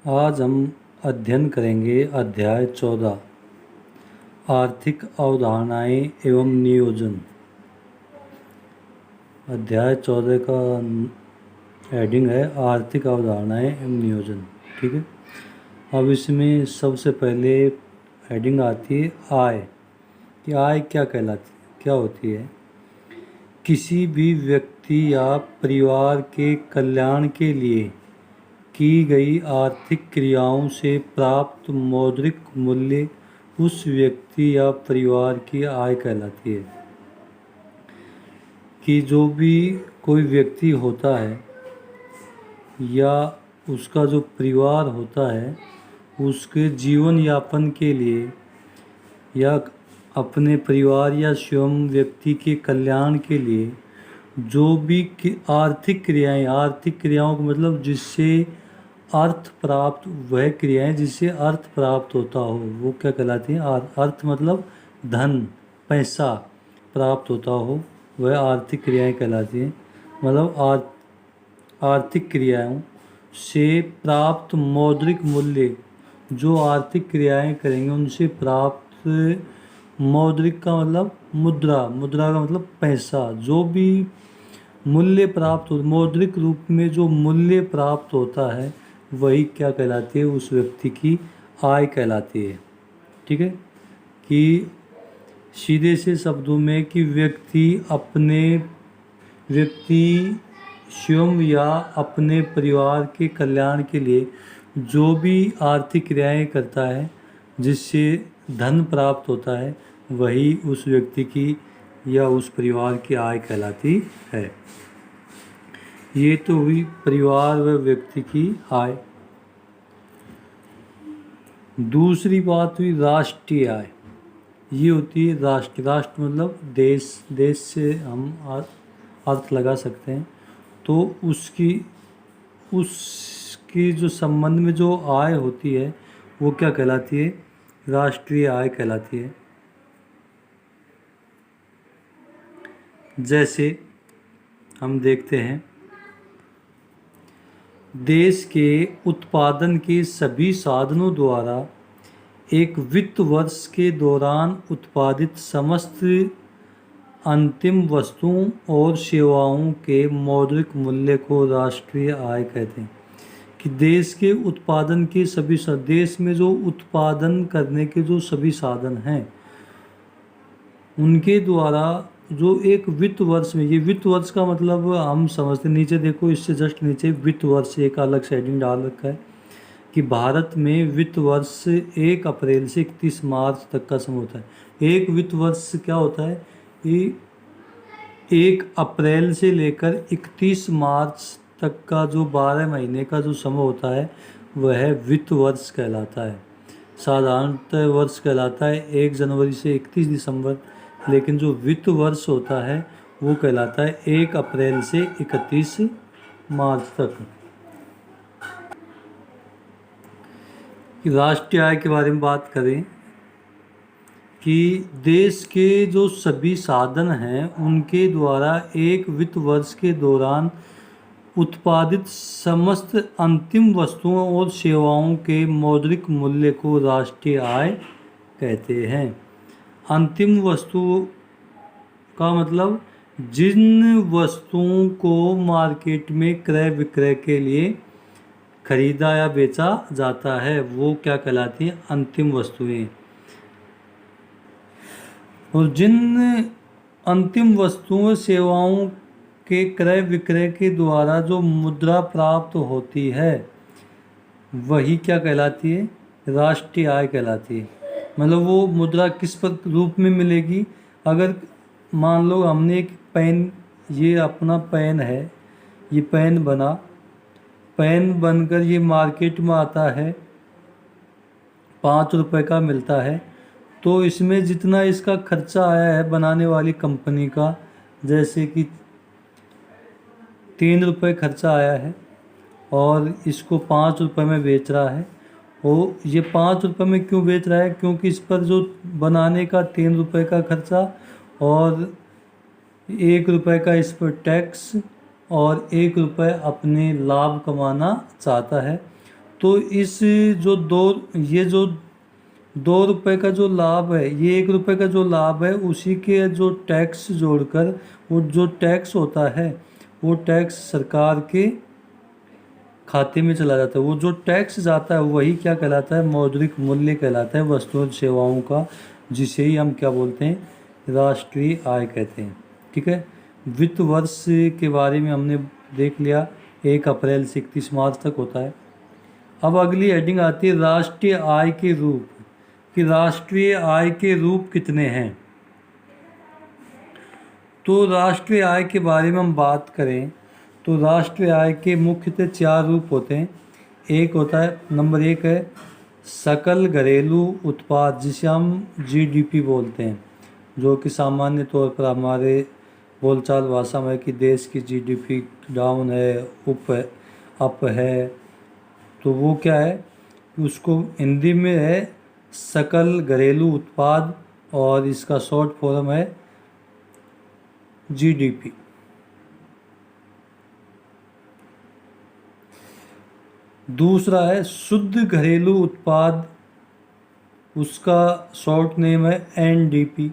आज हम अध्ययन करेंगे अध्याय 14 आर्थिक अवधारणाएं एवं नियोजन। अध्याय 14 का हेडिंग है आर्थिक अवधारणाएं एवं नियोजन। ठीक है। अब इसमें सबसे पहले हेडिंग आती है आय कि आय क्या कहलाती है, क्या होती है। किसी भी व्यक्ति या परिवार के कल्याण के लिए की गई आर्थिक क्रियाओं से प्राप्त मौद्रिक मूल्य उस व्यक्ति या परिवार की आय कहलाती है। कि जो भी कोई व्यक्ति होता है या उसका जो परिवार होता है उसके जीवन यापन के लिए या अपने परिवार या स्वयं व्यक्ति के कल्याण के लिए जो भी आर्थिक क्रियाओं का मतलब जिससे अर्थ प्राप्त, वह क्रियाएं जिससे अर्थ प्राप्त होता हो वो क्या कहलाती हैं। अर्थ मतलब धन, पैसा प्राप्त होता हो वह आर्थिक क्रियाएं कहलाती हैं। मतलब आर्थिक क्रियाओं से प्राप्त मौद्रिक मूल्य, जो आर्थिक क्रियाएं करेंगे उनसे प्राप्त मौद्रिक का मतलब मुद्रा, मुद्रा का मतलब पैसा, जो भी मूल्य प्राप्त हो, मौद्रिक रूप में जो मूल्य प्राप्त होता है वही क्या कहलाती है, उस व्यक्ति की आय कहलाती है। ठीक है। कि सीधे से शब्दों में कि व्यक्ति स्वयं या अपने परिवार के कल्याण के लिए जो भी आर्थिक क्रियाएं करता है जिससे धन प्राप्त होता है वही उस व्यक्ति की या उस परिवार की आय कहलाती है। ये तो हुई परिवार व व्यक्ति की आय। दूसरी बात हुई राष्ट्रीय आय। ये होती है राष्ट्र मतलब देश, देश से हम अर्थ लगा सकते हैं। तो उसकी जो संबंध में जो आय होती है वो क्या कहलाती है, राष्ट्रीय आय कहलाती है। जैसे हम देखते हैं देश के उत्पादन के सभी साधनों द्वारा एक वित्त वर्ष के दौरान उत्पादित समस्त अंतिम वस्तुओं और सेवाओं के मौद्रिक मूल्य को राष्ट्रीय आय कहते हैं। कि देश के उत्पादन के सभी देश में जो उत्पादन करने के जो सभी साधन हैं उनके द्वारा जो एक वित्त वर्ष में, ये वित्त वर्ष का मतलब हम समझते, नीचे देखो इससे जस्ट नीचे वित्त वर्ष एक अलग हेडिंग डाल रखा है कि भारत में वित्त वर्ष 1 अप्रैल से 31 मार्च तक का समय होता है। एक वित्त वर्ष क्या होता है, ये 1 अप्रैल से लेकर 31 मार्च तक का जो 12 महीने का जो समय होता है वह वित्त वर्ष कहलाता है। साधारणतः वर्ष कहलाता है 1 जनवरी से 31 दिसंबर, लेकिन जो वित्त वर्ष होता है वो कहलाता है 1 अप्रैल से 31 मार्च तक। राष्ट्रीय आय के बारे में बात करें कि देश के जो सभी साधन हैं उनके द्वारा एक वित्त वर्ष के दौरान उत्पादित समस्त अंतिम वस्तुओं और सेवाओं के मौद्रिक मूल्य को राष्ट्रीय आय कहते हैं। अंतिम वस्तु का मतलब जिन वस्तुओं को मार्केट में क्रय विक्रय के लिए खरीदा या बेचा जाता है वो क्या कहलाती हैं, अंतिम वस्तुएं। और जिन अंतिम वस्तुओं सेवाओं के क्रय विक्रय के द्वारा जो मुद्रा प्राप्त होती है वही क्या कहलाती है, राष्ट्रीय आय कहलाती है। मतलब वो मुद्रा किस रूप में मिलेगी। अगर मान लो हमने एक पेन, ये अपना पेन है, ये पेन बना, पेन बनकर ये मार्केट में आता है, 5 रुपए का मिलता है। तो इसमें जितना इसका खर्चा आया है बनाने वाली कंपनी का, जैसे कि 3 रुपये खर्चा आया है और इसको 5 रुपये में बेच रहा है। और ये 5 रुपये में क्यों बेच रहा है, क्योंकि इस पर जो बनाने का 3 रुपये का खर्चा और 1 रुपये का इस पर टैक्स और 1 रुपये अपने लाभ कमाना चाहता है। तो इस जो दो ये जो 2 रुपए का जो लाभ है, ये 1 रुपए का जो लाभ है, उसी के जो टैक्स जोड़कर वो जो टैक्स होता है वो टैक्स सरकार के खाते में चला जाता है। वो जो टैक्स जाता है वही क्या कहलाता है, मौद्रिक मूल्य कहलाता है वस्तुओं और सेवाओं का, जिसे ही हम क्या बोलते हैं, राष्ट्रीय आय कहते हैं। ठीक है, वित्त वर्ष के बारे में हमने देख लिया, 1 अप्रैल से 31 मार्च तक होता है। अब अगली हेडिंग आती है राष्ट्रीय आय के रूप, कि राष्ट्रीय आय के रूप कितने हैं। तो राष्ट्रीय आय के बारे में हम बात करें तो राष्ट्रीय आय के मुख्यतः 4 रूप होते हैं। एक होता है, नंबर 1 है सकल घरेलू उत्पाद, जिसे हम जीडीपी बोलते हैं, जो कि सामान्य तौर पर हमारे बोलचाल भाषा में कि देश की जीडीपी डाउन है, अप है, तो वो क्या है, उसको हिंदी में है सकल घरेलू उत्पाद और इसका शॉर्ट फॉर्म है जीडीपी। दूसरा है शुद्ध घरेलू उत्पाद, उसका शॉर्ट नेम है एनडीपी।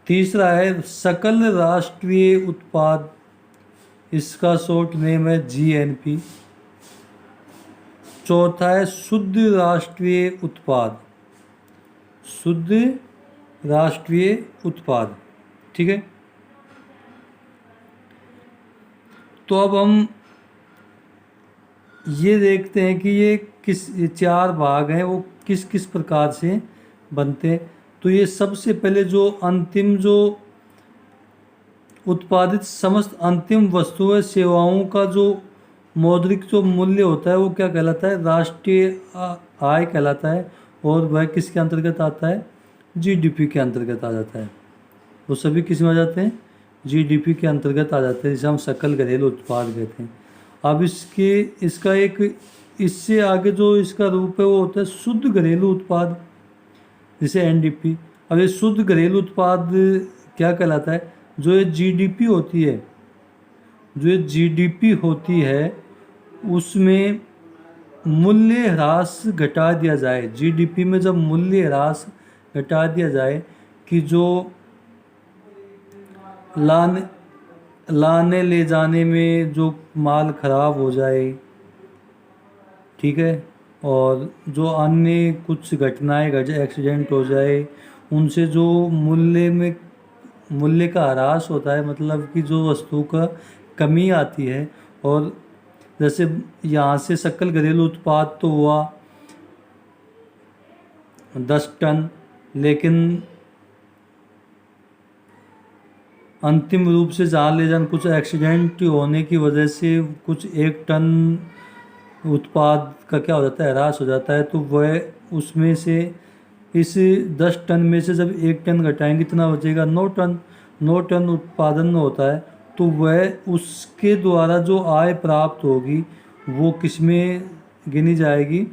तीसरा है सकल राष्ट्रीय उत्पाद, इसका शॉर्ट नेम है जीएनपी। चौथा है शुद्ध राष्ट्रीय उत्पाद, शुद्ध राष्ट्रीय उत्पाद। ठीक है, तो अब हम ये देखते हैं कि ये 4 भाग हैं, वो किस किस प्रकार से बनते हैं। तो ये सबसे पहले जो अंतिम जो उत्पादित समस्त अंतिम वस्तुएं सेवाओं का जो मौद्रिक जो मूल्य होता है वो क्या कहलाता है, राष्ट्रीय आय कहलाता है, और वह किसके अंतर्गत आता है, जीडीपी के अंतर्गत आ जाता है। वो सभी किस में आ जाते हैं, जीडीपी के अंतर्गत आ जाते हैं, जिसे हम सकल घरेलू उत्पाद कहते हैं। अब इसका एक इससे आगे जो इसका रूप है वो होता है शुद्ध घरेलू उत्पाद, जिसे एनडीपी। अब ये शुद्ध घरेलू उत्पाद क्या कहलाता है, जो ये जीडीपी होती है, जो ये जीडीपी होती है उसमें मूल्य ह्रास घटा दिया जाए। जीडीपी में जब मूल्य ह्रास घटा दिया जाए कि जो लाने ले जाने में जो माल खराब हो जाए, ठीक है, और जो अन्य कुछ घटनाएं एक्सीडेंट हो जाए, उनसे जो मूल्य का ह्रास होता है, मतलब कि जो वस्तु का कमी आती है। और जैसे यहाँ से सकल घरेलू उत्पाद तो हुआ 10 टन, लेकिन अंतिम रूप से जहाँ ले जान कुछ एक्सीडेंट होने की वजह से कुछ 1 टन उत्पाद का क्या हो जाता है, ह्रास हो जाता है। तो वह उसमें से इस 10 टन में से जब 1 टन घटाएंगे कितना बचेगा, 9 टन। 9 टन उत्पादन होता है, तो वह उसके द्वारा जो आय प्राप्त होगी वो किस में गिनी जाएगी,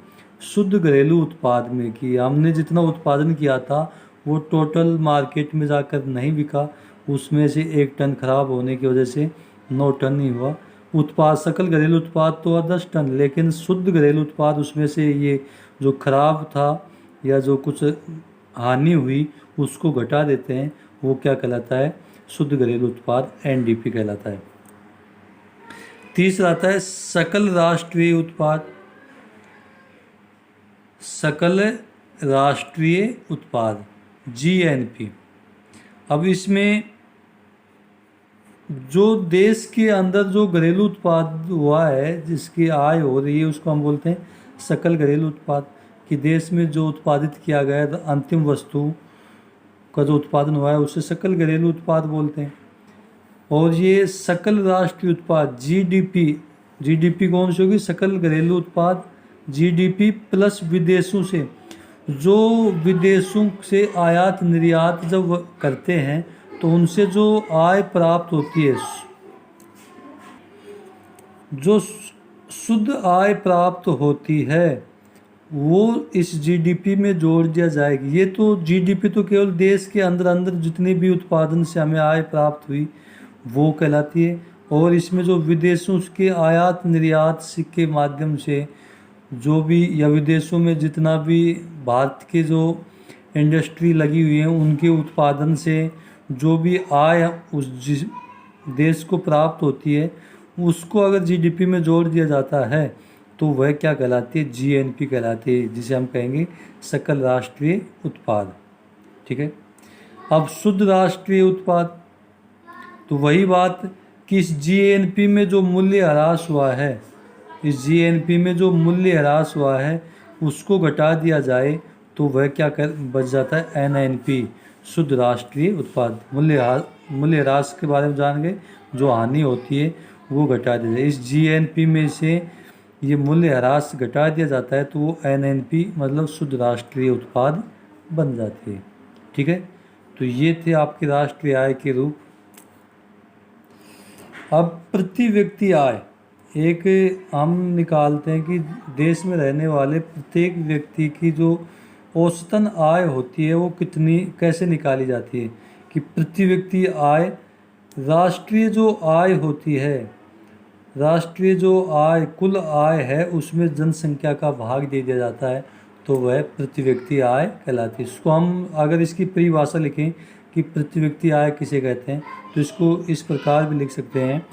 शुद्ध घरेलू उत्पाद में। कि हमने जितना उत्पादन किया था वो टोटल मार्केट में जाकर नहीं बिका, उसमें से 1 टन खराब होने की वजह से 9 टन ही हुआ। उत्पाद सकल घरेलू उत्पाद तो हुआ 10 टन, लेकिन शुद्ध घरेलू उत्पाद उसमें से ये जो खराब था या जो कुछ हानि हुई उसको घटा देते हैं, वो क्या कहलाता है, शुद्ध घरेलू उत्पाद एनडीपी कहलाता है। तीसरा आता है सकल राष्ट्रीय उत्पाद, सकल राष्ट्रीय उत्पाद जीएनपी। अब इसमें जो देश के अंदर जो घरेलू उत्पाद हुआ है, जिसकी आय हो रही है, उसको हम बोलते हैं सकल घरेलू उत्पाद। कि देश में जो उत्पादित किया गया है अंतिम वस्तु का जो उत्पादन हुआ है उसे सकल घरेलू उत्पाद बोलते हैं। और ये सकल राष्ट्रीय उत्पाद जीडीपी, जीडीपी कौन सी होगी, सकल घरेलू उत्पाद जीडीपी प्लस विदेशों से, जो विदेशों से आयात निर्यात जब करते हैं तो उनसे जो आय प्राप्त होती है, जो शुद्ध आय प्राप्त होती है, वो इस जीडीपी में जोड़ दिया जाएगी। ये तो जीडीपी तो केवल देश के अंदर अंदर जितने भी उत्पादन से हमें आय प्राप्त हुई वो कहलाती है। और इसमें जो विदेशों के आयात निर्यात के माध्यम से जो भी या विदेशों में जितना भी भारत के जो इंडस्ट्री लगी हुई है उनके उत्पादन से जो भी आय उस जिस देश को प्राप्त होती है उसको अगर जीडीपी में जोड़ दिया जाता है तो वह क्या कहलाती है, जीएनपी कहलाती है, जिसे हम कहेंगे सकल राष्ट्रीय उत्पाद। ठीक है। अब शुद्ध राष्ट्रीय उत्पाद, तो वही बात कि इस जीएनपी में जो मूल्य ह्रास हुआ है, इस जीएनपी में जो मूल्य ह्रास हुआ है उसको घटा दिया जाए तो वह क्या कर बच जाता है, एनएनपी, शुद्ध राष्ट्रीय उत्पाद। मूल्य ह्रास के बारे में जान गए, जो हानि होती है वो घटा दी जाए। इस जीएनपी में से ये मूल्य ह्रास घटा दिया जाता है तो वो एनएनपी मतलब शुद्ध राष्ट्रीय उत्पाद बन जाती है। ठीक है। तो ये थे आपके राष्ट्रीय आय के रूप। अब प्रति व्यक्ति आय एक हम निकालते हैं कि देश में रहने वाले प्रत्येक व्यक्ति की जो औसतन आय होती है वो कितनी कैसे निकाली जाती है, कि प्रति व्यक्ति आय, राष्ट्रीय जो आय होती है, राष्ट्रीय जो आय कुल आय है उसमें जनसंख्या का भाग दे दिया जाता है तो वह प्रति व्यक्ति आय कहलाती है। इसको हम अगर इसकी परिभाषा लिखें कि प्रति व्यक्ति आय किसे कहते हैं तो इसको इस प्रकार भी लिख सकते हैं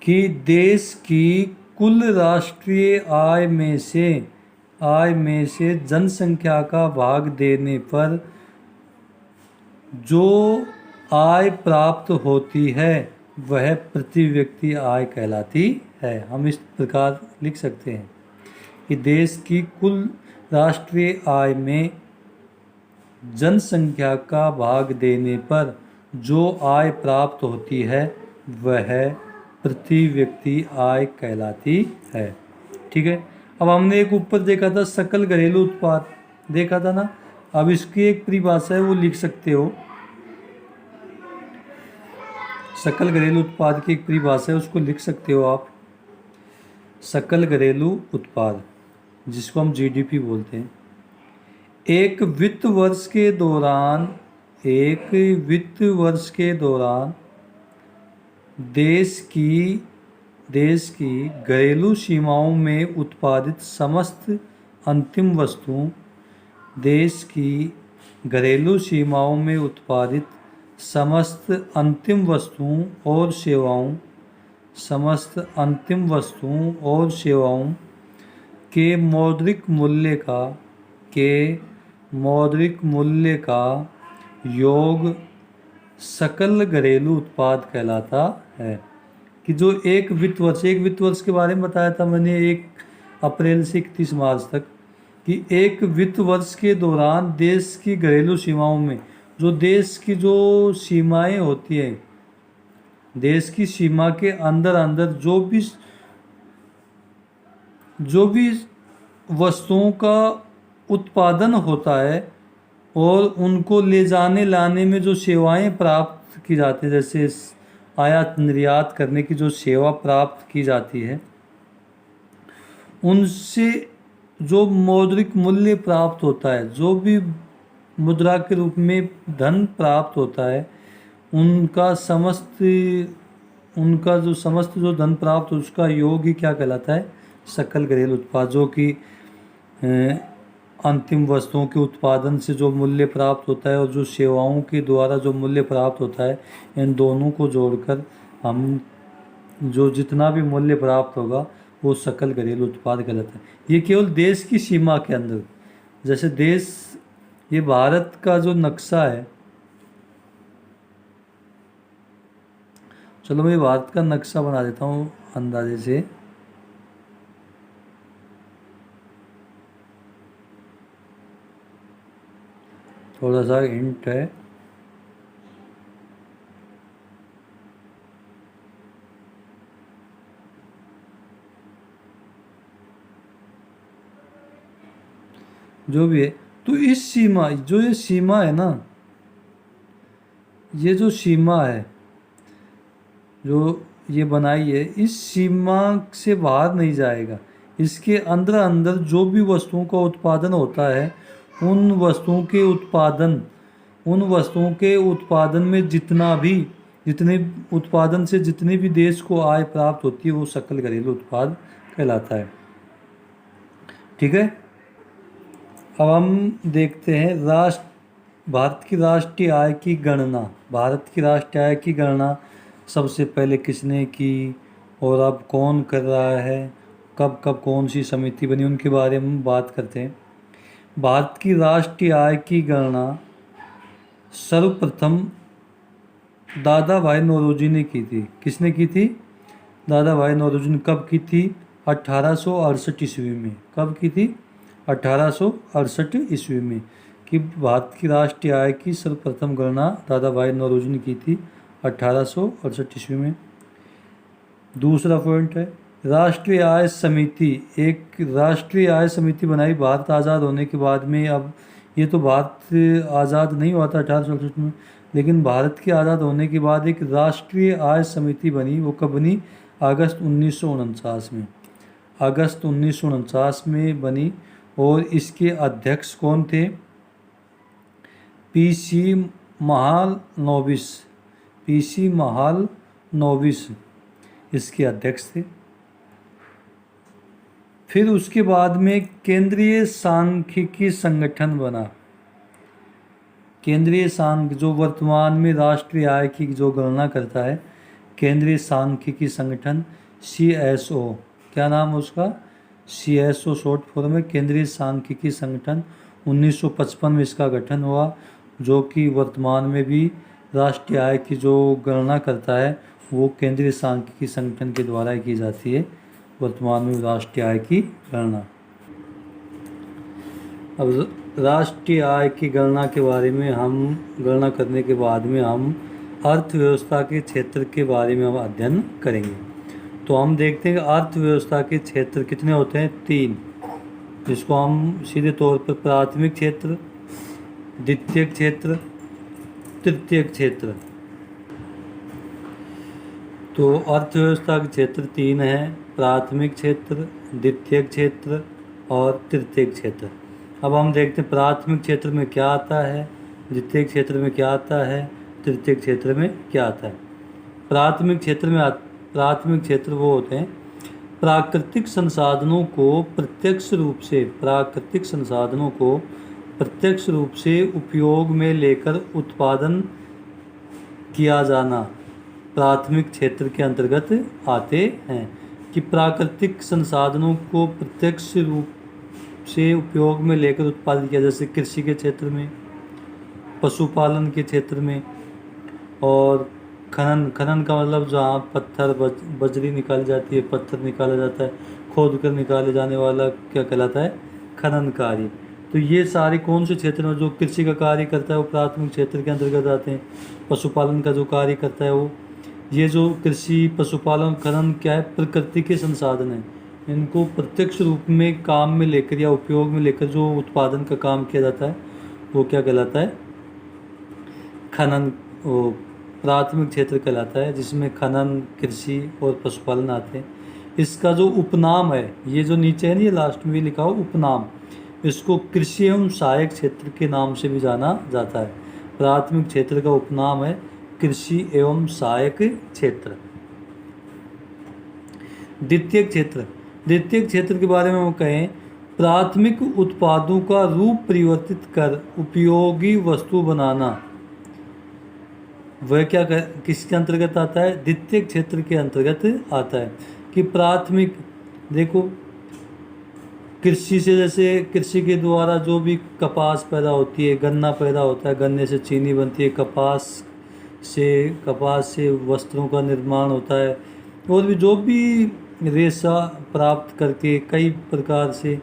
कि देश की कुल राष्ट्रीय आय में से जनसंख्या का भाग देने पर जो आय प्राप्त होती है वह प्रति व्यक्ति आय कहलाती है। हम इस प्रकार लिख सकते हैं कि देश की कुल राष्ट्रीय आय में जनसंख्या का भाग देने पर जो आय प्राप्त होती है वह प्रति व्यक्ति आय कहलाती है। ठीक है। अब हमने एक ऊपर देखा था सकल घरेलू उत्पाद, देखा था ना। अब इसकी एक परिभाषा है वो लिख सकते हो, सकल घरेलू उत्पाद की एक परिभाषा है उसको लिख सकते हो आप। सकल घरेलू उत्पाद जिसको हम जीडीपी बोलते हैं, एक वित्त वर्ष के दौरान देश की घरेलू सीमाओं में उत्पादित समस्त अंतिम वस्तुओं, देश की घरेलू सीमाओं में उत्पादित समस्त अंतिम वस्तुओं और सेवाओं के मौद्रिक मूल्य का योग सकल घरेलू उत्पाद कहलाता है। कि जो एक वित्त वर्ष के बारे में बताया था मैंने 1 अप्रैल से 31 मार्च तक, कि एक वित्त वर्ष के दौरान देश की घरेलू सीमाओं में, जो देश की जो सीमाएं होती हैं, देश की सीमा के अंदर जो भी वस्तुओं का उत्पादन होता है और उनको ले जाने लाने में जो सेवाएं प्राप्त की जाती है, जैसे आयात निर्यात करने की जो सेवा प्राप्त की जाती है, उनसे जो मौद्रिक मूल्य प्राप्त होता है, जो भी मुद्रा के रूप में धन प्राप्त होता है, उनका जो समस्त जो धन प्राप्त हो उसका योग ही क्या कहलाता है, सकल घरेलू उत्पाद। जो कि अंतिम वस्तुओं के उत्पादन से जो मूल्य प्राप्त होता है और जो सेवाओं के द्वारा जो मूल्य प्राप्त होता है, इन दोनों को जोड़कर हम जो जितना भी मूल्य प्राप्त होगा वो सकल घरेलू उत्पाद कहलाता है। ये केवल देश की सीमा के अंदर, जैसे देश, ये भारत का जो नक्शा है, चलो मैं भारत का नक्शा बना देता हूँ अंदाजे से। थोड़ा सा हिंट है, जो भी है। तो इस सीमा, जो ये सीमा है ना, ये जो सीमा है जो ये बनाई है, इस सीमा से बाहर नहीं जाएगा। इसके अंदर जो भी वस्तुओं का उत्पादन होता है, उन वस्तुओं के उत्पादन में जितना भी जितने उत्पादन से जितने भी देश को आय प्राप्त होती है वो सकल घरेलू उत्पाद कहलाता है। ठीक है। अब हम देखते हैं भारत की राष्ट्रीय आय की गणना। भारत की राष्ट्रीय आय की गणना सबसे पहले किसने की और अब कौन कर रहा है, कब कब कौन सी समिति बनी, उनके बारे में बात करते हैं। भारत की राष्ट्रीय आय की गणना सर्वप्रथम दादा भाई नौरोजी ने की थी। किसने की थी? दादा भाई नौरोजी ने। कब की थी? 1868 ईस्वी में। कब की थी? 1868 ईस्वी में कि भारत की राष्ट्रीय आय की सर्वप्रथम गणना दादा भाई नौरोजी ने की थी 1868 ईस्वी में। दूसरा पॉइंट है राष्ट्रीय आय समिति। एक राष्ट्रीय आय समिति बनाई भारत आज़ाद होने के बाद में। अब ये तो भारत आज़ाद नहीं हुआ था 1868 में, लेकिन भारत के आज़ाद होने के बाद एक राष्ट्रीय आय समिति बनी। वो कब बनी? अगस्त 1949 में। अगस्त 1949 में बनी और इसके अध्यक्ष कौन थे? पीसी महालनोबिस। पीसी महालनोबिस इसके अध्यक्ष थे। फिर उसके बाद में केंद्रीय सांख्यिकी संगठन बना। केंद्रीय जो वर्तमान में राष्ट्रीय आय की जो गणना करता है, केंद्रीय सांख्यिकी संगठन CSO। क्या नाम है उसका? CSO शॉर्ट फॉर्म है, केंद्रीय सांख्यिकी संगठन। 1955 में इसका गठन हुआ, जो कि वर्तमान में भी राष्ट्रीय आय की जो गणना करता है वो केंद्रीय सांख्यिकी संगठन के द्वारा की जाती है वर्तमान में राष्ट्रीय आय की गणना। अब राष्ट्रीय आय की गणना के बारे में गणना करने के बाद में हम अर्थव्यवस्था के क्षेत्र के बारे में हम अध्ययन करेंगे। तो हम देखते हैं कि अर्थव्यवस्था के क्षेत्र कितने होते हैं? 3, जिसको हम सीधे तौर पर प्राथमिक क्षेत्र, द्वितीयक क्षेत्र, तृतीयक क्षेत्र। तो अर्थव्यवस्था के क्षेत्र 3 हैं: प्राथमिक क्षेत्र, द्वितीयक क्षेत्र और तृतीयक क्षेत्र। अब हम देखते हैं प्राथमिक क्षेत्र में क्या आता है, द्वितीयक क्षेत्र में क्या आता है, तृतीयक क्षेत्र में क्या आता है। प्राथमिक क्षेत्र वो होते हैं प्राकृतिक संसाधनों को प्रत्यक्ष रूप से उपयोग में लेकर उत्पादन किया जाना प्राथमिक क्षेत्र के अंतर्गत आते हैं। कि प्राकृतिक संसाधनों को प्रत्यक्ष रूप से उपयोग में लेकर उत्पादित किया, जैसे कृषि के क्षेत्र में, पशुपालन के क्षेत्र में, और खनन का मतलब जहाँ पत्थर बजरी निकाली जाती है, पत्थर निकाला जाता है, खोद कर निकाले जाने वाला क्या कहलाता है? खनन कार्य। तो ये सारे कौन से क्षेत्र में जो कृषि का कार्य करता है वो प्राथमिक क्षेत्र के अंतर्गत आते हैं। पशुपालन का जो कार्य करता है वो, ये जो कृषि, पशुपालन, खनन क्या है? प्रकृति के संसाधन हैं। इनको प्रत्यक्ष रूप में काम में लेकर या उपयोग में लेकर जो उत्पादन का काम किया जाता है वो क्या कहलाता है? खनन। प्राथमिक क्षेत्र कहलाता है, जिसमें खनन, कृषि और पशुपालन आते हैं। इसका जो उपनाम है, ये जो नीचे है ना, ये लास्ट में भी लिखा हो उपनाम, इसको कृषि एवं सहायक क्षेत्र के नाम से भी जाना जाता है। प्राथमिक क्षेत्र का उपनाम है कृषि एवं सहायक क्षेत्र। द्वितीयक क्षेत्र के बारे में हम कहें, प्राथमिक उत्पादों का रूप परिवर्तित कर उपयोगी वस्तु बनाना। वह किसके अंतर्गत आता है? द्वितीयक क्षेत्र के अंतर्गत आता है। कि प्राथमिक, देखो कृषि से, जैसे कृषि के द्वारा जो भी कपास पैदा होती है, गन्ना पैदा होता है, गन्ने से चीनी बनती है, कपास से वस्त्रों का निर्माण होता है, और भी जो भी रेशा प्राप्त करके कई प्रकार से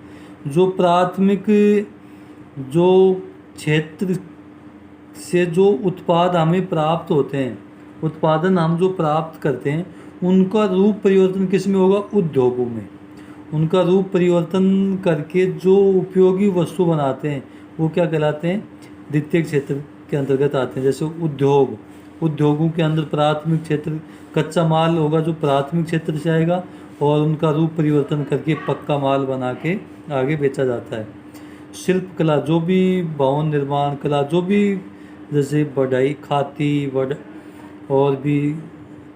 जो प्राथमिक जो क्षेत्र से जो उत्पाद हमें प्राप्त होते हैं, उत्पादन हम जो प्राप्त करते हैं, उनका रूप परिवर्तन किस में होगा? उद्योगों में। उनका रूप परिवर्तन करके जो उपयोगी वस्तु बनाते हैं वो क्या कहलाते हैं? द्वितीय क्षेत्र के अंतर्गत आते हैं। जैसे उद्योगों के अंदर प्राथमिक क्षेत्र, कच्चा माल होगा जो प्राथमिक क्षेत्र से आएगा, और उनका रूप परिवर्तन करके पक्का माल बना के आगे बेचा जाता है। शिल्प कला, जो भी भवन निर्माण कला, जो भी जैसे बढ़ई, खाती, और भी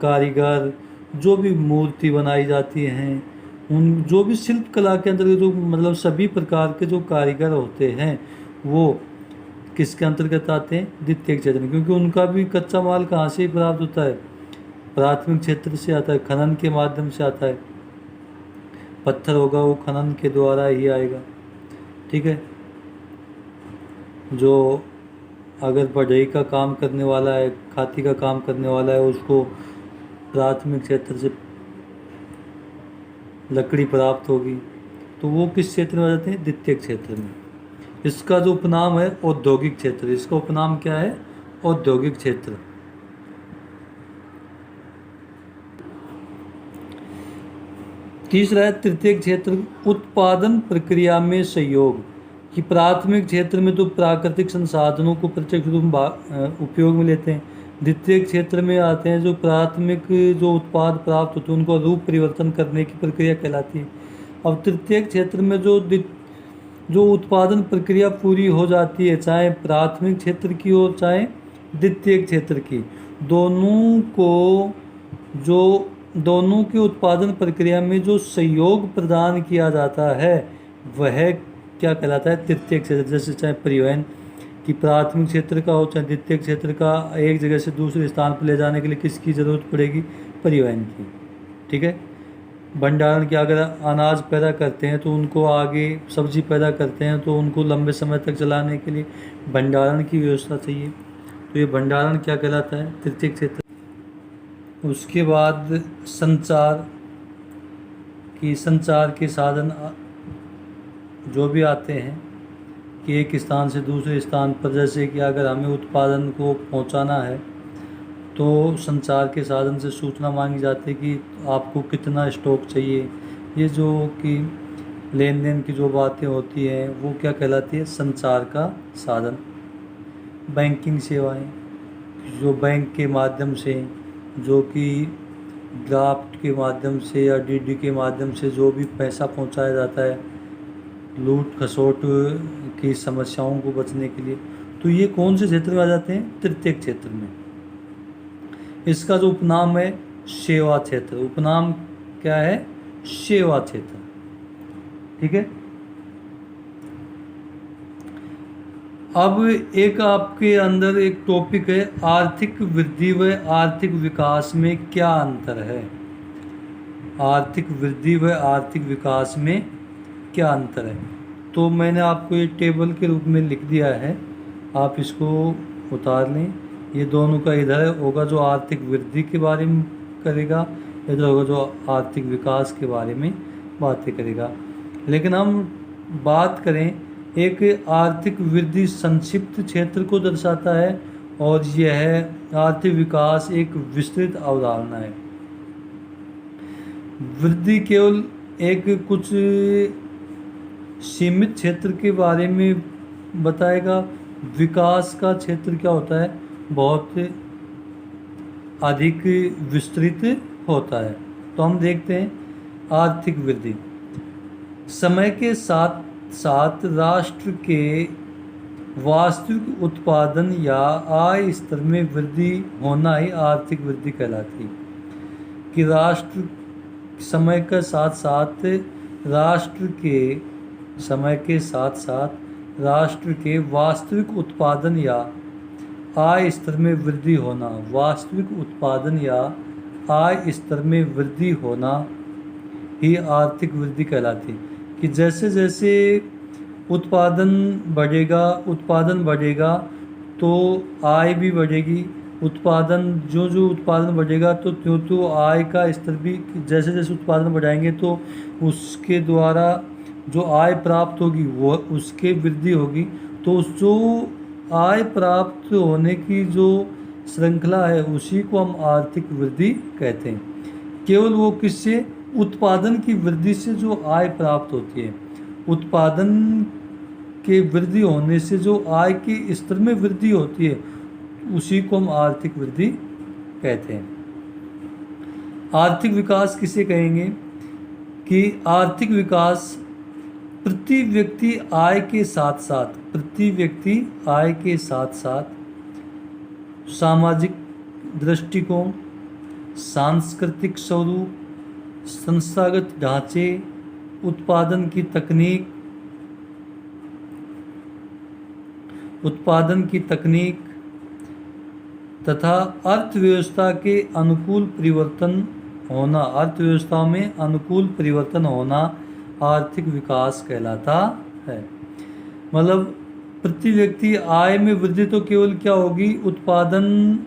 कारीगर, जो भी मूर्ति बनाई जाती हैं, उन जो भी शिल्प कला के अंतर्गत जो मतलब सभी प्रकार के जो कारीगर होते हैं वो किसके अंतर्गत आते हैं? द्वितीयक क्षेत्र में, क्योंकि उनका भी कच्चा माल कहाँ से प्राप्त होता है? प्राथमिक क्षेत्र से आता है, खनन के माध्यम से आता है। पत्थर होगा वो खनन के द्वारा ही आएगा। ठीक है। जो अगर बढ़ई का काम करने वाला है, खाती का काम करने वाला है, उसको प्राथमिक क्षेत्र से लकड़ी प्राप्त होगी, तो वो किस क्षेत्र में आ जाते हैं? द्वितीयक क्षेत्र में। इसका जो उपनाम है औद्योगिक क्षेत्र, इसका उपनाम क्या है? औद्योगिक क्षेत्र। तीसरा है तृतीयक क्षेत्र, उत्पादन प्रक्रिया में सहयोग। कि प्राथमिक क्षेत्र में तो प्राकृतिक संसाधनों को प्रत्यक्ष रूप में उपयोग में लेते हैं। द्वितीयक क्षेत्र में आते हैं जो प्राथमिक जो उत्पाद प्राप्त होते हैं उनको रूप परिवर्तन करने की प्रक्रिया कहलाती है। अब तृतीयक क्षेत्र में जो उत्पादन प्रक्रिया पूरी हो जाती है, चाहे प्राथमिक क्षेत्र की हो चाहे द्वितीयक क्षेत्र की, दोनों के उत्पादन प्रक्रिया में जो सहयोग प्रदान किया जाता है वह क्या कहलाता है? तृतीयक क्षेत्र। जैसे चाहे परिवहन की प्राथमिक क्षेत्र का हो चाहे द्वितीयक क्षेत्र का, एक जगह से दूसरे स्थान पर ले जाने के लिए किसकी ज़रूरत पड़ेगी? परिवहन की। ठीक है। भंडारण की, अगर अनाज पैदा करते हैं तो उनको आगे, सब्जी पैदा करते हैं तो उनको लंबे समय तक चलाने के लिए भंडारण की व्यवस्था चाहिए, तो ये भंडारण क्या कहलाता है? तृतीयक क्षेत्र। उसके बाद संचार के साधन जो भी आते हैं कि एक स्थान से दूसरे स्थान पर, जैसे कि अगर हमें उत्पादन को पहुंचाना है तो संचार के साधन से सूचना मांगी जाती है कि आपको कितना स्टॉक चाहिए। ये जो कि लेन देन की जो बातें होती हैं वो क्या कहलाती है? संचार का साधन। बैंकिंग सेवाएं, जो बैंक के माध्यम से, जो कि ड्राफ्ट के माध्यम से या डीडी के माध्यम से जो भी पैसा पहुंचाया जाता है लूट खसोट की समस्याओं को बचने के लिए, तो ये कौन से क्षेत्र में आ जाते हैं? तृतीयक क्षेत्र में। इसका जो उपनाम है सेवा क्षेत्र। उपनाम क्या है? सेवा क्षेत्र। ठीक है। अब एक आपके अंदर एक टॉपिक है, आर्थिक वृद्धि व आर्थिक विकास में क्या अंतर है? आर्थिक वृद्धि व आर्थिक विकास में क्या अंतर है? तो मैंने आपको ये टेबल के रूप में लिख दिया है, आप इसको उतार लें। ये दोनों का इधर होगा जो आर्थिक वृद्धि के बारे में करेगा, इधर होगा जो आर्थिक विकास के बारे में बातें करेगा। लेकिन हम बात करें, एक आर्थिक वृद्धि संक्षिप्त क्षेत्र को दर्शाता है और यह आर्थिक विकास एक विस्तृत अवधारणा है। वृद्धि केवल एक कुछ सीमित क्षेत्र के बारे में बताएगा, विकास का क्षेत्र क्या होता है? बहुत अधिक विस्तृत होता है। तो हम देखते हैं आर्थिक वृद्धि। समय के साथ साथ राष्ट्र के वास्तविक उत्पादन या आय स्तर में वृद्धि होना ही आर्थिक वृद्धि कहलाती है। कि राष्ट्र समय के साथ साथ राष्ट्र के वास्तविक उत्पादन या आय स्तर में वृद्धि होना, वास्तविक उत्पादन या आय स्तर में वृद्धि होना ही आर्थिक वृद्धि कहलाती है। कि जैसे जैसे उत्पादन बढ़ेगा तो आय भी बढ़ेगी। जो उत्पादन बढ़ेगा तो त्यों आय का स्तर भी, जैसे जैसे उत्पादन बढ़ाएंगे तो उसके द्वारा जो आय प्राप्त होगी वो उसके वृद्धि होगी। तो उस जो आय प्राप्त होने की जो श्रृंखला है उसी को हम आर्थिक वृद्धि कहते हैं। केवल वो किससे? उत्पादन की वृद्धि से जो आय प्राप्त होती है, उत्पादन के वृद्धि होने से जो आय के स्तर में वृद्धि होती है उसी को हम आर्थिक वृद्धि कहते हैं। आर्थिक विकास किसे कहेंगे? कि आर्थिक विकास प्रति व्यक्ति आय के साथ साथ सामाजिक दृष्टिकोण, सांस्कृतिक स्वरूप, संस्थागत ढांचे, उत्पादन की तकनीक तथा अर्थव्यवस्था के अनुकूल परिवर्तन होना, अर्थव्यवस्था में अनुकूल परिवर्तन होना आर्थिक विकास कहलाता है। मतलब प्रति व्यक्ति आय में वृद्धि तो केवल क्या होगी, उत्पादन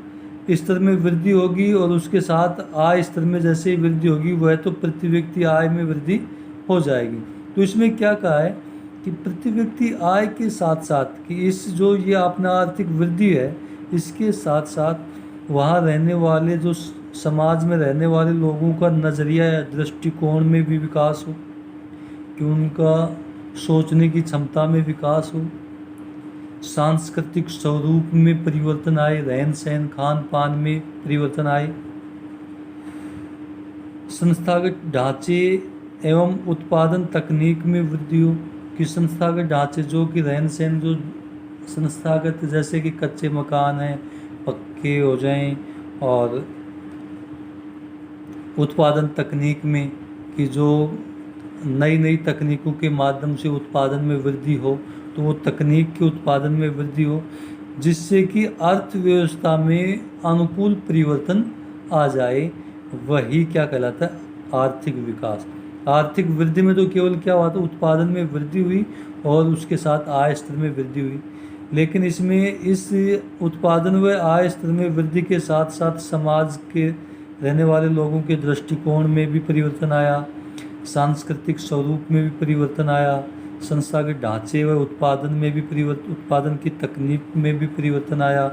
स्तर में वृद्धि होगी और उसके साथ आय स्तर में जैसे ही वृद्धि होगी वह तो प्रति व्यक्ति आय में वृद्धि हो जाएगी। तो इसमें क्या कहा है कि प्रति व्यक्ति आय के साथ साथ कि इस जो ये अपना आर्थिक वृद्धि है इसके साथ साथ वहाँ रहने वाले जो समाज में रहने वाले लोगों का नज़रिया या दृष्टिकोण में भी विकास हो, कि उनका सोचने की क्षमता में विकास हो, सांस्कृतिक स्वरूप में परिवर्तन आए, रहन सहन खान पान में परिवर्तन आए, संस्थागत ढांचे एवं उत्पादन तकनीक में वृद्धि हो, कि संस्थागत ढांचे जो कि रहन सहन जो संस्थागत जैसे कि कच्चे मकान हैं पक्के हो जाएं, और उत्पादन तकनीक में कि जो नई नई तकनीकों के माध्यम से उत्पादन में वृद्धि हो, तो वो तकनीक के उत्पादन में वृद्धि हो जिससे कि अर्थव्यवस्था में अनुकूल परिवर्तन आ जाए, वही क्या कहलाता है, आर्थिक विकास। आर्थिक वृद्धि में तो केवल क्या हुआ था, उत्पादन में वृद्धि हुई और उसके साथ आय स्तर में वृद्धि हुई, लेकिन इसमें इस उत्पादन व आय स्तर में वृद्धि के साथ साथ समाज के रहने वाले लोगों के दृष्टिकोण में भी परिवर्तन आया, सांस्कृतिक स्वरूप में भी परिवर्तन आया, संस्था के ढांचे व उत्पादन में भी उत्पादन की तकनीक में भी परिवर्तन आया,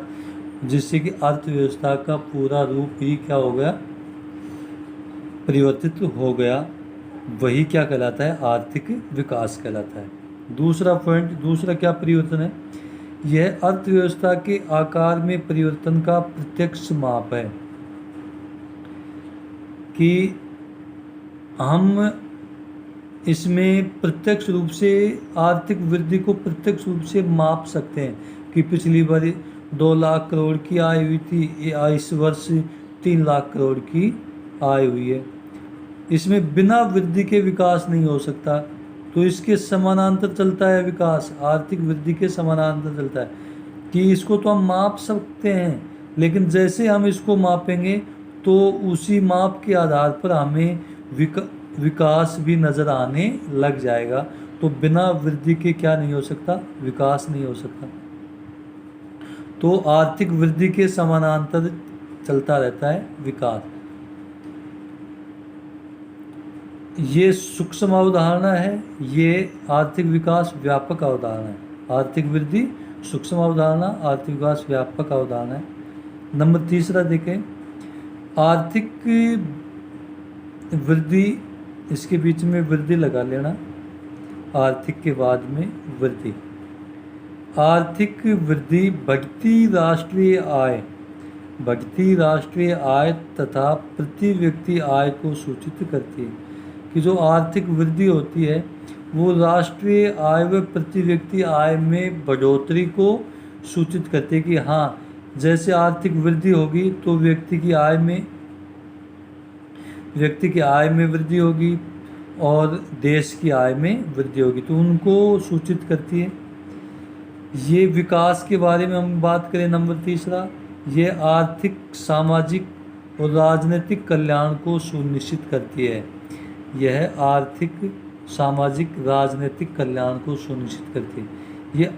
जिससे कि अर्थव्यवस्था का पूरा रूप ही क्या हो गया, परिवर्तित हो गया। वही क्या कहलाता है, आर्थिक विकास कहलाता है। दूसरा क्या परिवर्तन है, यह अर्थव्यवस्था के आकार में परिवर्तन का प्रत्यक्ष माप है, कि हम इसमें प्रत्यक्ष रूप से आर्थिक वृद्धि को प्रत्यक्ष रूप से माप सकते हैं कि पिछली बार 2 लाख करोड़ की आय हुई थी, इस वर्ष 3 लाख करोड़ की आय हुई है। इसमें बिना वृद्धि के विकास नहीं हो सकता, तो इसके समानांतर चलता है विकास, आर्थिक वृद्धि के समानांतर चलता है, कि इसको तो हम माप सकते हैं, लेकिन जैसे हम इसको मापेंगे तो उसी माप के आधार पर हमें विकास भी नज़र आने लग जाएगा। तो बिना वृद्धि के क्या नहीं हो सकता, विकास नहीं हो सकता। तो आर्थिक वृद्धि के समानांतर चलता रहता है विकास। ये सूक्ष्म अवधारणा है, ये आर्थिक विकास व्यापक अवधारणा है। आर्थिक वृद्धि सूक्ष्म अवधारणा, आर्थिक विकास व्यापक अवधारणा है। नंबर 3 देखें, आर्थिक वृद्धि, इसके बीच में वृद्धि लगा लेना, आर्थिक के बाद में वृद्धि। आर्थिक वृद्धि बढ़ती राष्ट्रीय आय तथा प्रति व्यक्ति आय को सूचित करती है, कि जो आर्थिक वृद्धि होती है वो राष्ट्रीय आय व प्रति व्यक्ति आय में बढ़ोतरी को सूचित करती है, कि हाँ जैसे आर्थिक वृद्धि होगी तो व्यक्ति की आय में वृद्धि होगी और देश की आय में वृद्धि होगी, तो उनको सूचित करती है। ये विकास के बारे में हम बात करें, नंबर 3, ये आर्थिक, सामाजिक और राजनीतिक कल्याण को सुनिश्चित करती है। यह आर्थिक, सामाजिक, राजनीतिक कल्याण को सुनिश्चित करती है। ये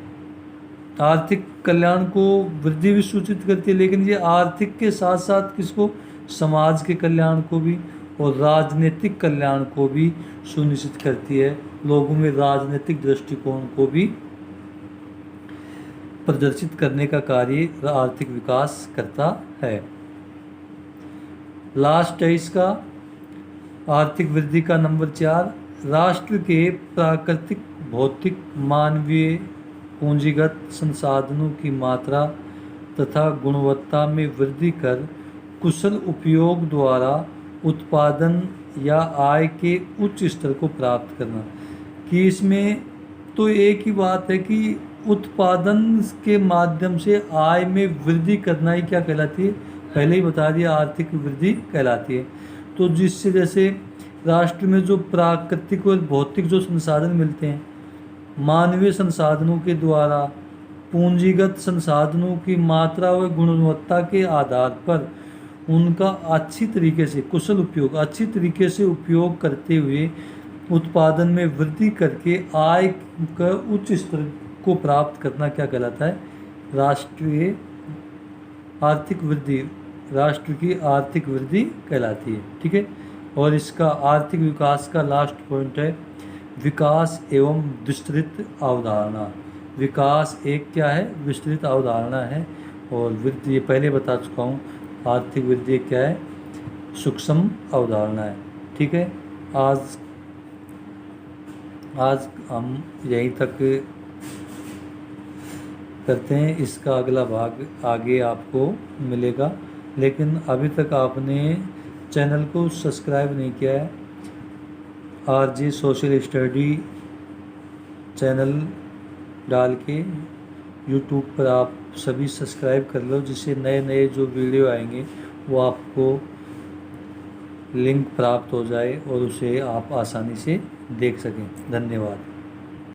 आर्थिक कल्याण को वृद्धि भी सूचित करती है, लेकिन ये आर्थिक के साथ साथ किसको, समाज के कल्याण को भी और राजनीतिक कल्याण को भी सुनिश्चित करती है। लोगों में राजनीतिक दृष्टिकोण को भी प्रदर्शित करने का कार्य आर्थिक विकास करता है। लास्ट है इसका आर्थिक वृद्धि का नंबर 4, राष्ट्र के प्राकृतिक, भौतिक, मानवीय, पूंजीगत संसाधनों की मात्रा तथा गुणवत्ता में वृद्धि कर कुशल उपयोग द्वारा उत्पादन या आय के उच्च स्तर को प्राप्त करना। कि इसमें तो एक ही बात है कि उत्पादन के माध्यम से आय में वृद्धि करना ही क्या कहलाती है, पहले ही बता दिया, आर्थिक वृद्धि कहलाती है। तो जिससे जैसे राष्ट्र में जो प्राकृतिक और भौतिक जो संसाधन मिलते हैं, मानवीय संसाधनों के द्वारा पूंजीगत संसाधनों की मात्रा व गुणवत्ता के आधार पर उनका अच्छी तरीके से कुशल उपयोग, अच्छी तरीके से उपयोग करते हुए उत्पादन में वृद्धि करके आय का उच्च स्तर को प्राप्त करना क्या कहलाता है? राष्ट्रीय आर्थिक वृद्धि, राष्ट्र की आर्थिक वृद्धि कहलाती है। ठीक है। और इसका आर्थिक विकास का लास्ट पॉइंट है विकास एवं विस्तृत अवधारणा। विकास एक क्या है? विस्तृत अवधारणा है। और वृद्धि ये पहले बता चुका हूँ, आर्थिक वृद्धि क्या है? सूक्ष्म अवधारणा है। ठीक है। आज हम यहीं तक करते हैं, इसका अगला भाग आगे आपको मिलेगा। लेकिन अभी तक आपने चैनल को सब्सक्राइब नहीं किया है, आरजे सोशल स्टडी चैनल डाल के यूट्यूब पर आप सभी सब्सक्राइब कर लो, जिससे नए नए जो वीडियो आएंगे वो आपको लिंक प्राप्त हो जाए और उसे आप आसानी से देख सकें। धन्यवाद।